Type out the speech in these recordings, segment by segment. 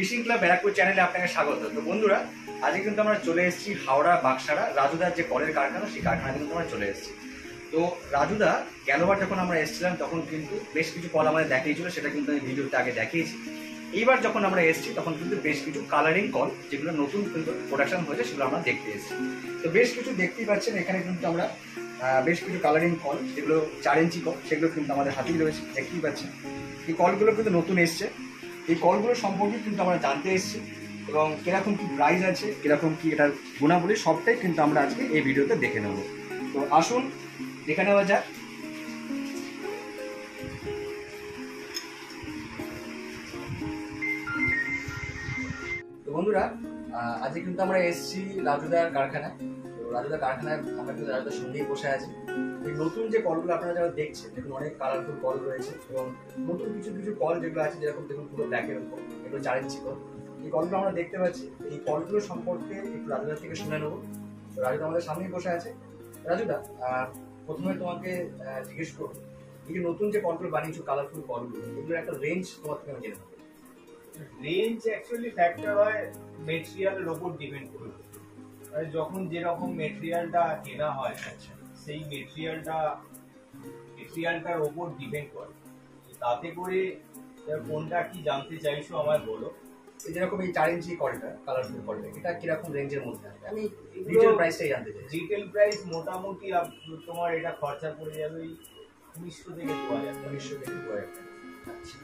Fishing club Barrackpore চ্যানেলে আপনাকে স্বাগত। তো বন্ধুরা, আজকে কিন্তু আমরা চলে এসেছি হাওড়া বাক্সারা রাজুদার যে কলের কারখানা, সেই কারখানা কিন্তু আমরা চলে এসেছি। তো রাজুদা গেলবার যখন আমরা এসেছিলাম তখন কিন্তু বেশ কিছু কল আমাদের দেখিয়েছিল, সেটা কিন্তু আমি ভিডিওতে আগে দেখিয়েছি। এইবার যখন আমরা এসেছি তখন কিন্তু বেশ কিছু কালারিং কল, যেগুলো নতুন কিন্তু প্রোডাকশন হয়েছে, সেগুলো আমরা দেখতে এসেছি। তো বেশ কিছু দেখতেই পাচ্ছেন এখানে কিন্তু আমরা বেশ কিছু কালারিং কল, যেগুলো 4 ইঞ্চি কল, সেগুলো কিন্তু আমাদের হাতেই রয়েছে, দেখতেই পাচ্ছেন। এই কলগুলো কিন্তু নতুন এসছে। এই কলগুলো সম্পর্কে কিন্তু আমরা জানতে এসেছি এবং কিরকম কি প্রাইস আছে, কিরকম কি এটার গুণাবলী, সবটাই কিন্তু আমরা আজকে এই ভিডিওতে দেখে নেব। তো আসুন দেখে নেওয়া যাক। তো বন্ধুরা, আজকে কিন্তু আমরা এসেছি রাজুদার কারখানায়। তো রাজুদার কারখানায় আমরা কিন্তু রাজুদার সঙ্গেই বসে আছি। এই নতুন যে কলগুলো আপনারা যারা দেখছেন, দেখুন অনেক কালারফুল কল রয়েছে এবং নতুন কিছু কিছু কল যেগুলো আছে, যেরকম দেখুন পুরো ব্ল্যাকের উপর, এগুলো 4 ইঞ্চি কল। এই কলগুলো আমরা দেখতে পাচ্ছি। এই কলগুলো সম্পর্কে একটু রাজুদার থেকে শুনে নেবো। তো রাজুদা আমাদের সামনেই বসে আছে। রাজুদা, প্রথমে তোমাকে জিজ্ঞেস করবো, এই যে নতুন যে কলগুলো বানিয়েছো, কালারফুল কলগুলো, এগুলোর একটা রেঞ্জ তোমার থেকে আমি জেনে নেবো। রেঞ্জ অ্যাকচুয়ালি ফ্যাক্টর হয় মেটেরিয়ালের উপর ডিপেন্ড করে। যখন যেরকম মেটেরিয়ালটা কেনা হয়, আচ্ছা, সেই মেটেরিয়ালটার উপর ডিপেন্ড করে। তাতে করে কোনটা কি জানতে চাইছো আমায় বলো। যেরকম এই 4 ইঞ্চি কলটা, কালারফুল কলটা, এটা কিরকম রেঞ্জের মধ্যে আছে? আমি রিটেল প্রাইসটাই জানতে চাই। রিটেল প্রাইস মোটামুটি তোমার এটা খরচা পড়ে যাবে 1900 থেকে 2000। 1900 থেকে 2000। আচ্ছা,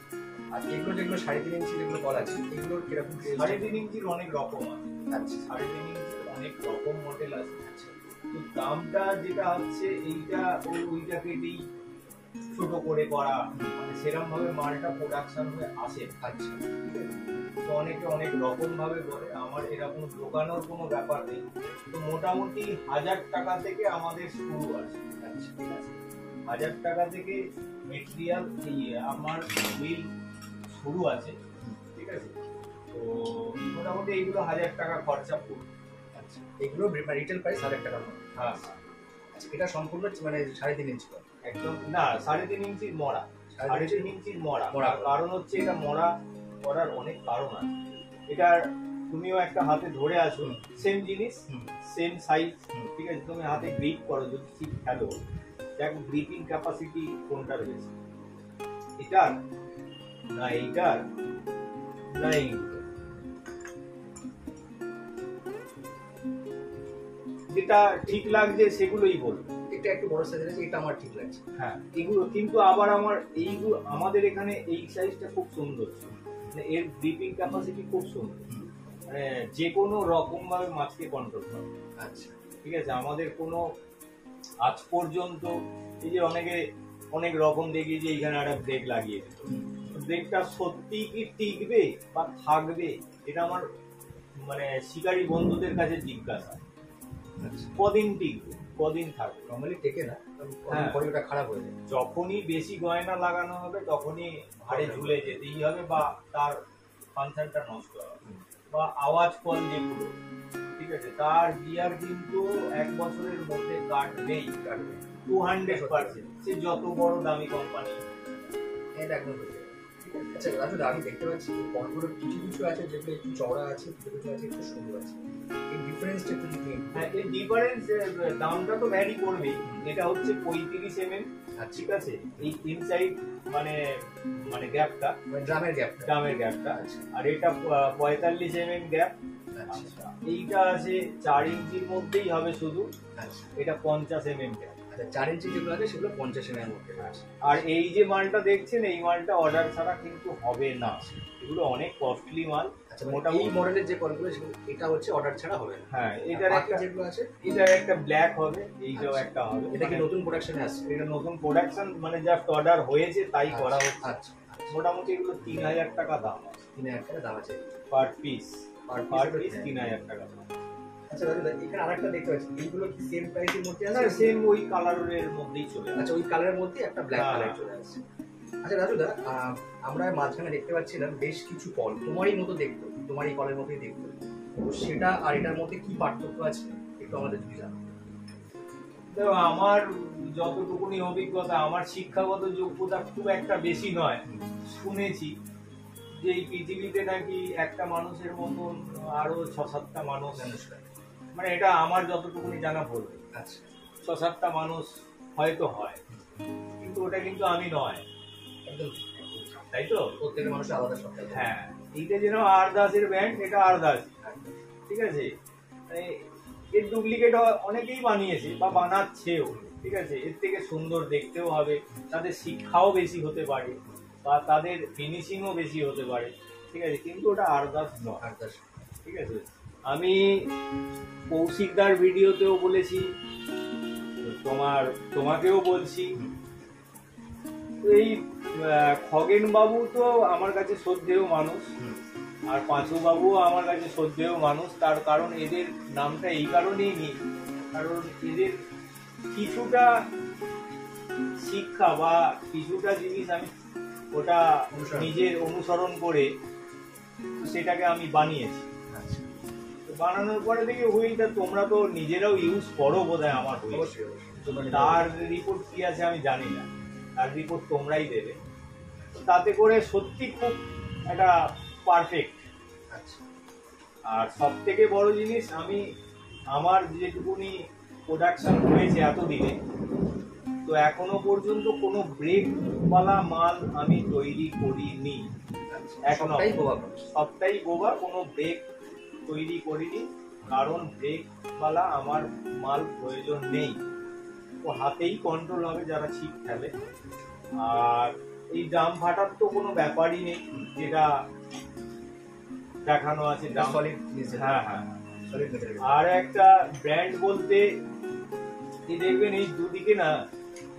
আর এগুলো যেগুলো 3.5 ইঞ্চি যেগুলো কল আছে, এগুলোর কিরকম? 3.5 ইঞ্চির অনেক রকম আছে। আচ্ছা, 3.5 ইঞ্চির অনেক রকম মডেল আছে। আচ্ছা, তো দামটা যেটা হচ্ছে এইটা ওইটা কেটেই ছোট করে করা, মানে সেরকম ভাবে মালটা প্রোডাকশন হয়ে আসে। আচ্ছা, তো অনেকে অনেক রকম ভাবে বলে, আমার এরকম দোকানের কোনো ব্যাপার নেই। তো মোটামুটি 1000 টাকা থেকে আমাদের শুরু আছে। আচ্ছা, ঠিক আছে, 1000 টাকা থেকে মেটেরিয়াল আমার বিল শুরু আছে। ঠিক আছে, তো মোটামুটি এইগুলো 1000 টাকা খরচা পড়বে। আচ্ছা, এগুলো রিটেল প্রাইস 1000 টাকা। হ্যাঁ, আচ্ছা, এটা সম্পূর্ণ মানে 3.5 ইঞ্চি কল? একদম না, 3.5 ইঞ্চির মরা। 3.5 ইঞ্চির মরা। মরা কারণ হচ্ছে এটা মরা করার অনেক কারণ আছে। এটার তুমিও একটা হাতে ধরে আসো, সেম জিনিস, সেম সাইজ। ঠিক আছে, তুমি হাতে গ্রিপ করো, যদি ঠিক খেলো, দেখো গ্রিপিং ক্যাপাসিটি কোনটা রয়েছে, এটার না এইটার না এইগুলো। যেটা ঠিক লাগছে সেগুলোই বলবো। এটা একটু বড় সাইজের আছে, এটা আমার ঠিক লাগছে। হ্যাঁ, এগুলো কিন্তু আবার এইগুলো আমাদের এখানে এই সাইজটা খুব সুন্দর, মানে এর গ্রিপিং ক্যাপাসিটি খুব সুন্দর, মানে যে কোনো রকম ভাবে মাছকে কন্ট্রোল করে। আচ্ছা, ঠিক আছে, আমাদের কোনো আজ পর্যন্ত এই যে অনেক রকম দেখি যে এইখানে একটা ব্রেক লাগিয়ে দিত, ব্রেকটা সত্যি কি টিকবে বা থাকবে, এটা আমার মানে শিকারী বন্ধুদের কাছে জিজ্ঞাসা। কদিন টিকবে, কদিন থাকবে, নরমালি টেকে না, হ্যাঁ, পরে ওটা খারাপ হয়ে যায়। যখনই বেশি গয়না লাগানো হবে তখনই ভারে ঝুলে যেতেই হবে বা তার ফাংশনটা নষ্ট হবে, বা আওয়াজ কল যেগুলো, ঠিক আছে, তার গিয়ার কিন্তু 1 বছরের মধ্যে কাটবেই, 200%, সে যত বড় দামি কোম্পানি। এটা একদম হয়ে যায়। আচ্ছা রাজু, আমি দেখতে পাচ্ছি কলগুলোর কিছু কিছু আছে যেগুলো একটু চওড়া আছে, কিছু কিছু আছে একটু সরু আছে। এই ডিফারেন্সটা একটু যদি। হ্যাঁ, এই ডিফারেন্স দামটা তো ভ্যারি করবেই। এটা হচ্ছে 35 mm, ঠিক আছে, এই ইনসাইড মানে গ্যাপটা, ড্রামের গ্যাপটা, আর এটা 45 mm গ্যাপ। আচ্ছা, এইটা আছে 4 ইঞ্চির মধ্যেই হবে শুধু। আচ্ছা, এটা 50 mm গ্যাপ। আচ্ছা, 4 ইঞ্চি যেগুলো আছে সেগুলো 50 mm এর মধ্যে আছে। আর এই যে মালটা দেখছেন, এই মালটা অর্ডার ছাড়া কিন্তু হবে না, এগুলো অনেক কস্টলি মাল। আচ্ছা, মোটামুটি এই মডেলের যে কলগুলো সেগুলো এটা হচ্ছে অর্ডার ছাড়া হবে না। হ্যাঁ, এটার একটা যেগুলো আছে, এটার একটা ব্ল্যাক হবে, এইটাও একটা হবে। এটা কি নতুন প্রোডাকশনে আসছে? এটা নতুন প্রোডাকশন, মানে জাস্ট অর্ডার হয়েছে তাই করা হচ্ছে। আচ্ছা, মোটামুটি এগুলো 3000 টাকা দাম আছে। 3000 টাকা দাম আছে পার পিস 3000 টাকা দাম। আচ্ছা দাদা, এখানে আরেকটা দেখতে পাচ্ছি, এইগুলো কি সেম প্রাইসের মধ্যে আছে? না, সেম ওই কালারের মধ্যেই চলে আসে। আচ্ছা, ওই কালারের মধ্যে একটা ব্ল্যাক কালার চলে আসছে। আচ্ছা রাজুদা, আমরা মাঝখানে দেখতে পাচ্ছিলাম বেশ কিছু কল তোমারই মতো দেখতো, তোমারই কলের মতোই দেখতো, তো সেটা আর এটার মধ্যে কি পার্থক্য আছে একটু আমাদের যদি জানো। দেখো, আমার যতটুকুনি অভিজ্ঞতা, আমার শিক্ষাগত যোগ্যতা খুব একটা বেশি নয়, শুনেছি যে এই পৃথিবীতে নাকি একটা মানুষের মতন আরো 6-7টা মানুষ, মানে এটা আমার যতটুকুনি জানা বলবে, আচ্ছা 6-7টা মানুষ হয়তো হয়, কিন্তু ওটা কিন্তু আমি নয়, একদম তাই তো? প্রত্যেকটা মানুষের আলাদা সত্তা। হ্যাঁ, এইটা যেন আরদাসের ব্যান্ড, এটা আরদাস, ঠিক আছে? এর ডুপ্লিকেট অনেকেই বানিয়েছে বা বানাচ্ছেও, ঠিক আছে? এর থেকে সুন্দর দেখতেও হবে, তাদের শিক্ষাও বেশি হতে পারে বা তাদের ফিনিশিংও বেশি হতে পারে, ঠিক আছে? কিন্তু ওটা আরদাস নয়, আরদাস, ঠিক আছে? আমি কৌশিকদার ভিডিওতেও বলেছি, তোমাকেও বলছি, এই খগেন বাবু তো আমার কাছে শ্রদ্ধেয় মানুষ, আর পাঁচু বাবু আমার কাছে শ্রদ্ধেয় মানুষ। তার কারণ এদের নামটা এই কারণেই নিই, কারণ এদের কিছুটা শিক্ষা বা কিছুটা জিনিস আমি ওটা নিজের অনুসরণ করে সেটাকে আমি বানিয়েছি। বানানোর পরে দেখি হুইলটা তোমরা তো নিজেরাও ইউজ করো বোধহয় আমার হুইল, তার রিপোর্ট কি আছে আমি জানি না, তার রিপোর্ট তোমরাই দেবে। তাতে করে সত্যি খুব একটা পারফেক্ট। আর সব থেকে বড় জিনিস, আমি আমার যেটুকুনি প্রোডাকশন হয়েছে এতদিনে, তো এখনো পর্যন্ত কোনো ব্রেকওয়ালা মাল আমি তৈরি করিনি, সবটাই গোবা, কোনো ব্রেক তৈরি করিনি, কারণ ব্রেকওয়ালা আমার মাল প্রয়োজন নেই, ও হাতেই কন্ট্রোল হবে যারা ছিপ খেলে। আর এই ড্রাম ফাটার তো কোনো ব্যাপারই নেই, যেটা দেখানো আছে ড্রাম। হ্যাঁ হ্যাঁ। আর একটা ব্র্যান্ড বলতে দেখবেন এই দুদিকে না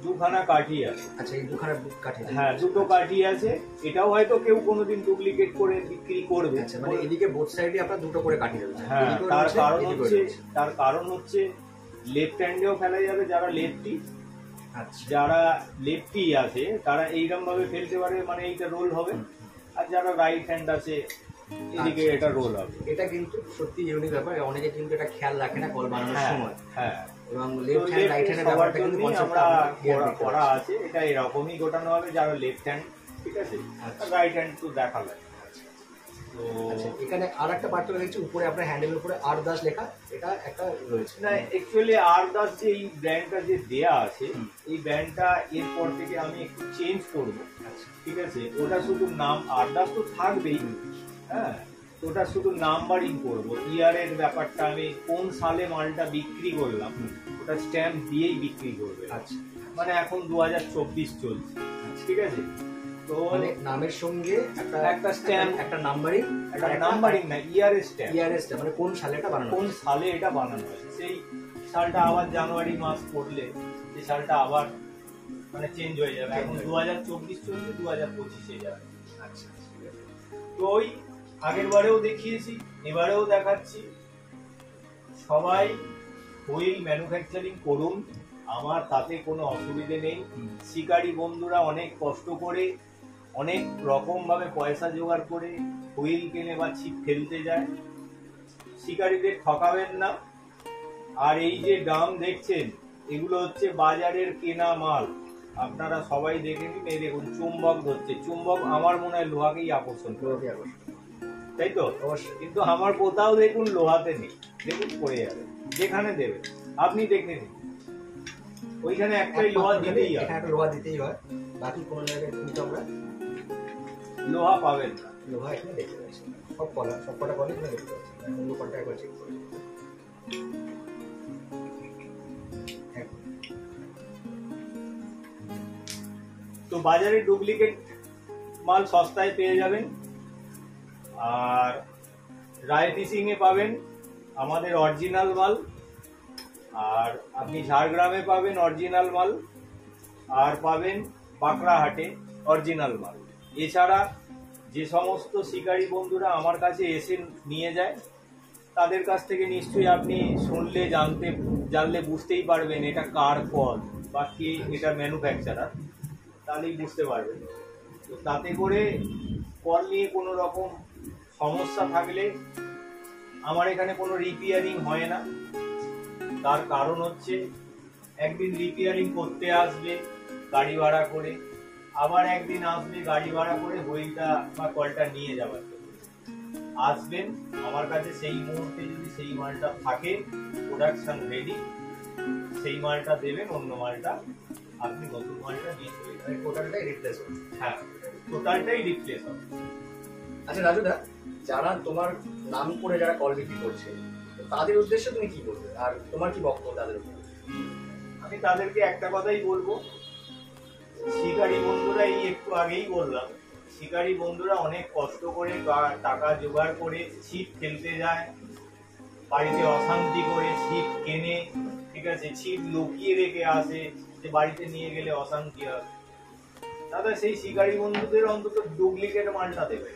দুখানা কাঠি আছে। আচ্ছা, এই দুখানা কাঠি, হ্যাঁ দুটো কাঠি আছে। এটাও হয়তো কেউ কোনোদিন ডুপ্লিকেট করে বিক্রি করবে। আচ্ছা, মানে এদিকে বোথ সাইডে আপনারা দুটো করে কাঠি দেবেন। হ্যাঁ, তার কারণ হচ্ছে লেফট হ্যান্ডেও ফেলা যাবে যারা লেফটি, যারা লেফটি আছে তারা এইরকম ভাবে ফেলতে পারে, মানে এইটা রোল হবে, আর যারা রাইট হ্যান্ড আছে এদিকে এটা রোল হবে। এটা কিন্তু সত্যি ইউনিক ব্যাপার, অনেকে কিন্তু এটা খেয়াল রাখে না কল বানানোর সময়। হ্যাঁ, এবং লেফট হ্যান্ড রাইট হ্যান্ড ব্যাপারটা কিন্তু আমরা করা আছে, এটা এরকমই গোটানো হবে যারা লেফট হ্যান্ড, ঠিক আছে? রাইট হ্যান্ড তো দেখা লাগে। তো এখানে আর একটা পার্থক্য দেখছি, উপরে আপনার হ্যান্ডেলের উপরে আরদাস লেখা, এটা একটা রয়েছে না, অ্যাকচুয়ালি আরদাস যে এই ব্র্যান্ডটা যে দেয়া আছে, এই ব্র্যান্ডটা এরপর থেকে আমি একটু চেঞ্জ করবো, ঠিক আছে? ওটা শুধু নাম, আরদাস তো থাকবেই, হ্যাঁ, ওটা শুধু নাম্বারিং করবো। ইয়ারের ব্যাপারটা আমি কোন সালে মালটা বিক্রি করলাম ওটা স্ট্যাম্প দিয়েই বিক্রি করবে। আচ্ছা, মানে এখন 2024 চলছে, ঠিক আছে? তো মানে নামের সঙ্গে একটা স্ট্যাম্প, একটা নাম্বারিং, একটা নাম্বারিং না, ইয়ারের স্ট্যাম্প, মানে কোন সালে এটা বানানো, কোন সালে এটা বানানো হয়েছে, সেই সালটা আবার জানুয়ারি মাস পড়লে সেই সালটা আবার মানে চেঞ্জ হয়ে যাবে। এখন 2024 চলছে, 2025-এ যাবে। আচ্ছা, তো ওই আগের বারেও দেখিয়েছি, এবারেও দেখাচ্ছি, সবাই হুইল ম্যানুফ্যাকচারিং করুন, আমার তাতে কোনো অসুবিধে নেই। শিকারী বন্ধুরা অনেক কষ্ট করে অনেক রকম ভাবে পয়সা জোগাড় করে হুইল কেনে বা ছিপ ফেলতে যায়, শিকারীদের ঠকাবেন না। আর এই যে দাম দেখছেন, এগুলো হচ্ছে বাজারের কেনা মাল, আপনারা সবাই দেখে নিন। এই দেখুন চুম্বক ধরছে, চুম্বক আমার মনে হয় লোহাকেই আকর্ষণ করে, তাই তো? অবশ্যই। কিন্তু আমার কোথাও দেখুন লোহাতে নেই, দেখুন পড়ে যাবে, যেখানে দেবে আপনি দেখে নিন, ওইখানে একটাই লোহা দিতেই হয়, একটা লোহা দিতেই হয়, বাকি কোনো জায়গায় কিন্তু আমরা লোহা পাবেন না। লোহা এখানে দেখতে পাচ্ছি, সব কটা কলে এখানে দেখতে পাচ্ছি, অন্য কলটা একবার চেক করে। তো বাজারে ডুপ্লিকেট মাল সস্তায় পেয়ে যাবেন, আর রায় ফিশিং এ পাবেন আমাদের অরিজিনাল মাল, আর আপনি ঝাড়গ্রামে পাবেন অরিজিনাল মাল, আর পাবেন বাঁকড়াহাটে অরিজিনাল মাল। এছাড়া যে সমস্ত শিকারী বন্ধুরা আমার কাছে এসে নিয়ে যায়, তাদের কাছ থেকে নিশ্চয়ই আপনি শুনলে জানলে বুঝতেই পারবেন এটা কার কল বা কে এটা ম্যানুফ্যাকচারার, তাহলেই বুঝতে পারবেন। তো তাতে করে কল নিয়ে কোনো রকম সমস্যা থাকলে আমার এখানে কোনো রিপেয়ারিং হয় না। তার কারণ হচ্ছে একদিন রিপেয়ারিং করতে আসবে গাড়ি ভাড়া করে, আবার একদিন আসবে গাড়ি ভাড়া করে হুইলটা বা কলটা নিয়ে যাওয়ার জন্য। আসবেন আমার কাছে, সেই মুহূর্তে যদি সেই মালটা থাকে প্রোডাকশন রেডি, সেই মালটা দেবেন, অন্য মালটা আপনি নতুন মালটা নিয়ে চলে যাবেন। টোটালটাই রিপ্লেস হবে। হ্যাঁ, টোটালটাই রিপ্লেস হবে। আচ্ছা রাজুদা, যারা তোমার নাম করে যারা কল বিক্রি করছে তাদের উদ্দেশ্যে তুমি কি বলবে, আর তোমার কি বক্তব্য তাদের উপর? আমি তাদেরকে একটা কথাই বলবো, শিকারী বন্ধুরা, এই একটু আগেই বললাম, শিকারী বন্ধুরা অনেক কষ্ট করে টাকা জোগাড় করে ছিপ ফেলতে যায়, বাড়িতে অশান্তি করে ছিপ কেনে, ঠিক আছে, ছিপ লুকিয়ে রেখে আসে যে বাড়িতে নিয়ে গেলে অশান্তি হবে। দাদা সেই শিকারী বন্ধুদের অন্তত ডুপ্লিকেট মালটা দেবে,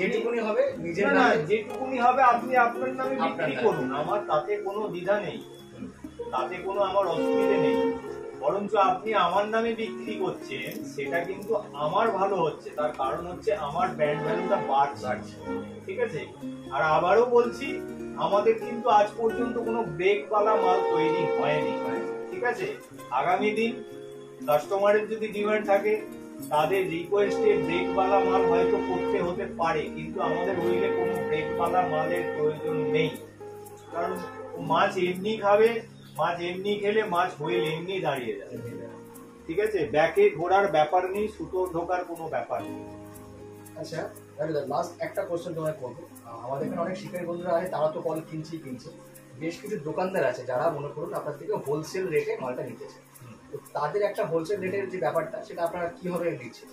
যেটুকুনি হবে নিজের না, নামে, যেটুকুনি হবে আপনি আপনার নামে বিক্রি করুন, আমার তাতে কোনো দ্বিধা নেই, তাতে কোনো আমার অসুবিধে নেই। বরঞ্চ আপনি আমার নামে বিক্রি করছেন, সেটা কিন্তু আমার ভালো হচ্ছে, তার কারণ হচ্ছে আমার ব্র্যান্ড ভ্যালুটা বাড়ছে, ঠিক আছে। আর আবারও বলছি, আমাদের কিন্তু আজ পর্যন্ত কোনো ব্রেকওয়ালা মাল তৈরি হয়নি, ঠিক আছে। আগামী দিন কাস্টমারের যদি ডিমান্ড থাকে, তাদের রিকোয়েস্টে ব্রেকওয়ালা মাল হয়তো করতে হতে পারে, কিন্তু আমাদের হুইলে কোনো ব্রেকওয়ালা মালের প্রয়োজন নেই। কারণ মাছ এমনি খাবে, মাছ এমনি খেলে মাছ হুইল এমনি দাঁড়িয়ে যাবে, ঠিক আছে। ব্যাকে ঘোরার ব্যাপার নেই, সুতো ঢোকার কোনো ব্যাপার নেই। আচ্ছা রাজুদা, লাস্ট একটা কোশ্চেন তোমায় করবো। আমাদের এখানে অনেক শিকারী বন্ধুরা আছে, তারা তো কল কিনছে। বেশ কিছু দোকানদার আছে যারা মনে করুন আপনার থেকে হোলসেল রেটে মালটা নিতেছে, তো তাদের একটা হোলসেল রেটের যে ব্যাপারটা, সেটা আপনারা কিভাবে দিচ্ছেন?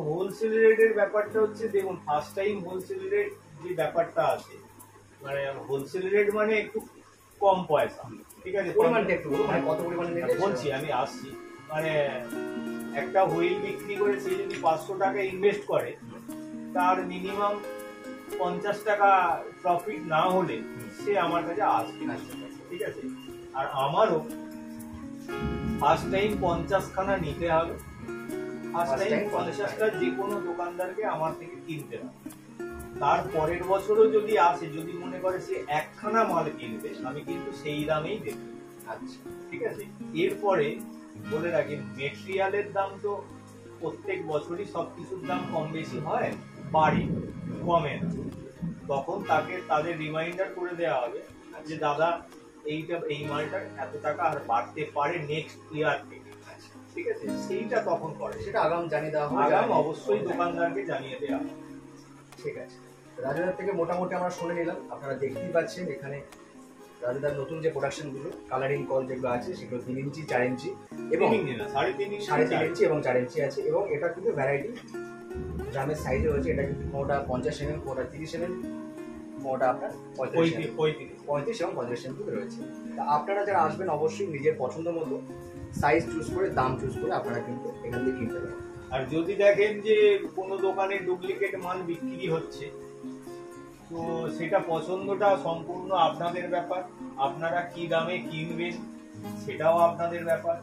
হোলসেল রেটের ব্যাপারটা হচ্ছে, দেখুন ফার্স্ট টাইম হোলসেল রেট যে ব্যাপারটা আছে, মানে হোলসেল রেট মানে একটু কম পয়সা, ঠিক আছে। পরিমাণটা একটু বলুন, মানে কত পরিমাণে নেবে? বলছি, আমি আসছি। মানে একটা হুইল বিক্রি করে সে যদি 500 টাকা ইনভেস্ট করে, তার মিনিমাম 50 টাকা প্রফিট না হলে সে আমার কাছে আসবে, ঠিক আছে। আর আমারও ফার্স্ট টাইম 50 খানা নিতে হবে, ফার্স্ট টাইম 50টা যে কোনো দোকানদারকে আমার থেকে কিনতে হবে। তার পরের বছরও যদি আসে, যদি মনে করে সে একখানা মাল কিনবে, আমি কিন্তু সেই দামেই দেব। আচ্ছা, ঠিক আছে। এরপরে বলে রাখি, মেটেরিয়ালের দাম তো প্রত্যেক বছরই সবকিছুর দাম কম বেশি হয়, বাড়ে, কমে না। তখন তাদের রিমাইন্ডার করে দেওয়া হবে যে দাদা এই মালটা এত টাকা আর বাড়তে পারে নেক্সট ইয়ার থেকে, ঠিক আছে। সেইটা তখন করে, সেটা আগাম জানিয়ে দেওয়া হবে, আগাম অবশ্যই দোকানদারকে জানিয়ে দেওয়া হবে। ঠিক আছে। রাজুদার থেকে মোটামুটি আমরা শুনে নিলাম। আপনারা দেখতেই পাচ্ছেন এখানে রাজুদার নতুন যে প্রোডাকশনগুলো, কালারিং কল যেগুলো আছে, সেগুলো 3 ইঞ্চি, 4 ইঞ্চি এবং 3.5 ইঞ্চি এবং 4 ইঞ্চি আছে। এবং এটা কিন্তু ভ্যারাইটি ড্রামের সাইজে রয়েছে। এটা কিন্তু কোনোটা 50 mm, কোনোটা 30 mm, কোনোটা আপনার 35 এবং 50 mm রয়েছে। তা আপনারা যারা আসবেন অবশ্যই নিজের পছন্দ মতো সাইজ চুজ করে, দাম চুজ করে আপনারা কিন্তু এখান থেকে কিনতে পারেন। আর যদি দেখেন যে কোনো দোকানে ডুপ্লিকেট মাল বিক্রি হচ্ছে, তো সেটা পছন্দটা সম্পূর্ণ আপনাদের ব্যাপার, আপনারা কি দামে কিনবেন সেটাও আপনাদের ব্যাপার।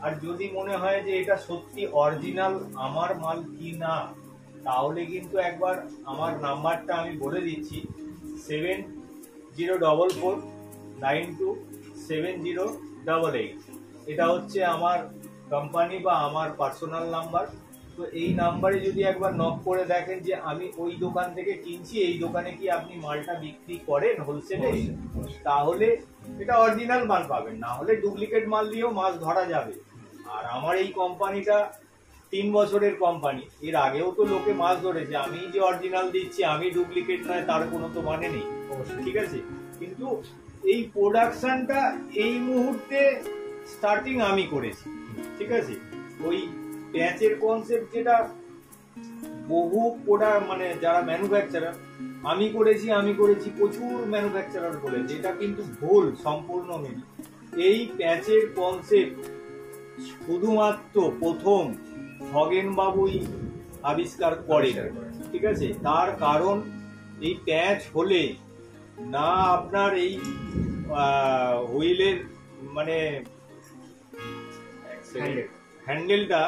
আর যদি মনে হয় যে এটা সত্যি অরিজিনাল আমার মাল কি না, তাহলে কিন্তু একবার আমার নাম্বারটা আমি বলে দিচ্ছি, 7044927088। এটা হচ্ছে আমার কোম্পানি বা আমার পার্সোনাল নাম্বার। তো এই নাম্বারে যদি একবার নক করে দেখেন যে আমি ওই দোকান থেকে কিনছি, এই দোকানে কি আপনি মালটা বিক্রি করেন হোলসেলে, তাহলে এটা অরিজিনাল মাল পাবেন, না হলে ডুপ্লিকেট মাল দিয়েও মাছ ধরা যাবে। আর আমার এই কোম্পানিটা 3 বছরের কোম্পানি, এর আগেও তো লোকে মাছ ধরেছে। আমি যে অরিজিনাল দিচ্ছি, আমি ডুপ্লিকেট নয়, তার কোনো তো মানে নেই, ঠিক আছে। কিন্তু এই প্রোডাকশনটা এই মুহূর্তে স্টার্টিং আমি করেছি, ঠিক আছে। ওই প্যাচের কনসেপ্ট যেটা বহু মানে যারা ম্যানুফ্যাকচারার, আমি করেছি প্রচুর ম্যানুফ্যাকচারার বলেছে, এটা কিন্তু ভুল সম্পূর্ণ মিলি। এই প্যাচের কনসেপ্ট শুধুমাত্র প্রথম খগেন বাবুই আবিষ্কার করে, ঠিক আছে। তার কারণ এই প্যাচ হলে না আপনার এই হুইলের মানে হ্যান্ডেলটা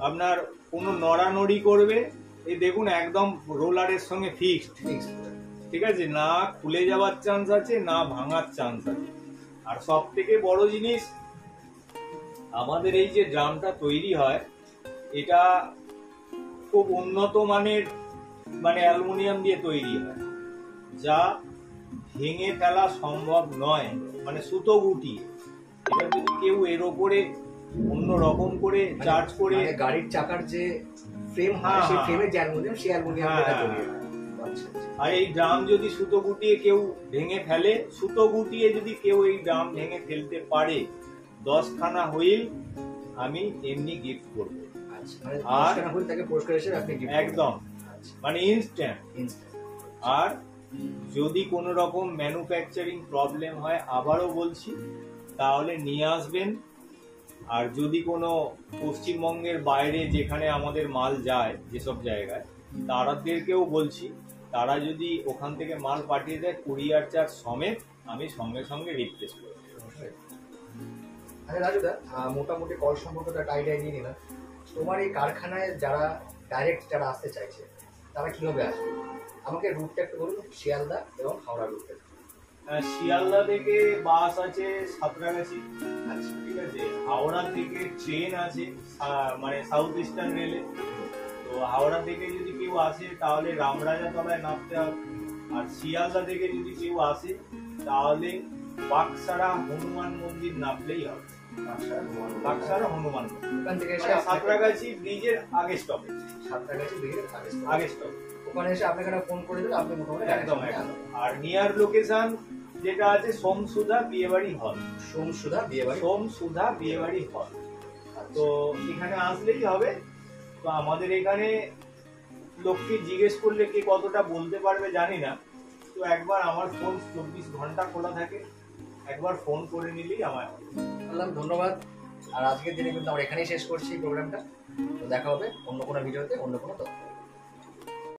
আপনার কোনো নড়ানড়ি করবে, এই দেখুন একদম রোলারের সঙ্গে ফিক্সড, ঠিক আছে, না খুলে যাওয়ার চান্স আছে, না ভাঙার চান্স আছে। আর সব থেকে বড় জিনিস, আমাদের এই যে ড্রামটা তৈরি হয়, এটা খুব উন্নত মানের মানে অ্যালুমিনিয়াম দিয়ে তৈরি হয়, যা ভেঙে ফেলা সম্ভব নয়, মানে সুতো গুটিয়ে। এবার যদি কেউ এর ওপরে অন্য রকম করে চার্জ করে, মানে গাড়ির চাকার যে ফ্রেম হয় সেই ফ্রেমের যে অ্যালুমিনিয়াম, সেই অ্যালুমিনিয়াম দিয়ে তৈরি হয়। আচ্ছা, আর এই ড্রাম যদি সুতো গুটিয়ে কেউ ভেঙে ফেলে, সুতো গুটিয়ে যদি কেউ এই ড্রাম ভেঙে ফেলতে পারে, 10খানা হুইল আমি এমনি গিফট করবো। আচ্ছা, মানে 10খানা হুইল তাকে পুরস্কার হিসেবে আপনি গিফট একদম, মানে ইনস্ট্যান্ট। আর যদি কোনো রকম ম্যানুফ্যাকচারিং প্রবলেম হয়, আবারও বলছি, তাহলে নিয়ে আসবেন। আর যদি কোনো পশ্চিমবঙ্গের বাইরে যেখানে আমাদের মাল যায় যেসব জায়গায়, তাদেরকেও বলছি, তারা যদি ওখান থেকে মাল পাঠিয়ে দেয় কুরিয়ার চার্জ সমেত, আমি সঙ্গে সঙ্গে রিপ্লেস করে দেবো। আচ্ছা রাজুদা, মোটামুটি কল সম্পর্কে একটা আইডিয়া নিয়ে নিলাম। তোমার এই কারখানায় যারা ডাইরেক্ট যারা আসতে চাইছে তারা কিভাবে আসবে? আমাকে রুটটা একটু বলুন, শিয়ালদা এবং হাওড়া রুটটা। শিয়ালদা থেকে বাস আছে সাঁতরাগাছি, আচ্ছা, ঠিক আছে। হাওড়া থেকে ট্রেন আছে, মানে সাউথ ইস্টার্ন রেলে। তো হাওড়া থেকে যদি কেউ আসে তাহলে রামরাজাতলায় নামতে হবে। আর শিয়ালদা থেকে যদি কেউ আসে তাহলে বাক্সারা হনুমান মন্দির নামলেই হবে। বাক্সারা হনুমান মন্দির ওখান থেকে এসে সাঁতরাগাছি ব্রিজের আগে স্টপে, সাঁতরাগাছি ব্রিজের আগে স্টপে ওখানে এসে আপনাকে একটা ফোন করে দিলে আপনি মোটামুটি একদম একদম। আর নিয়ার লোকেশন যেটা আছে সোমসুধা বিয়েবাড়ি হল, সোমসুধা বিয়েবাড়ি, সোমসুধা বিয়েবাড়ি হল। তো এখানে আসলেই হবে। তো আমাদের এখানে লোককে জিজ্ঞেস করলে কে কতটা বলতে পারবে জানি না। তো একবার আমার ফোন 24 ঘন্টা খোলা থাকে, একবার ফোন করে নিলেই আমার। বললাম ধন্যবাদ। আর আজকের দিনে কিন্তু আমরা এখানেই শেষ করছি প্রোগ্রামটা। তো দেখা হবে অন্য কোনো ভিডিওতে, অন্য কোনো তথ্য।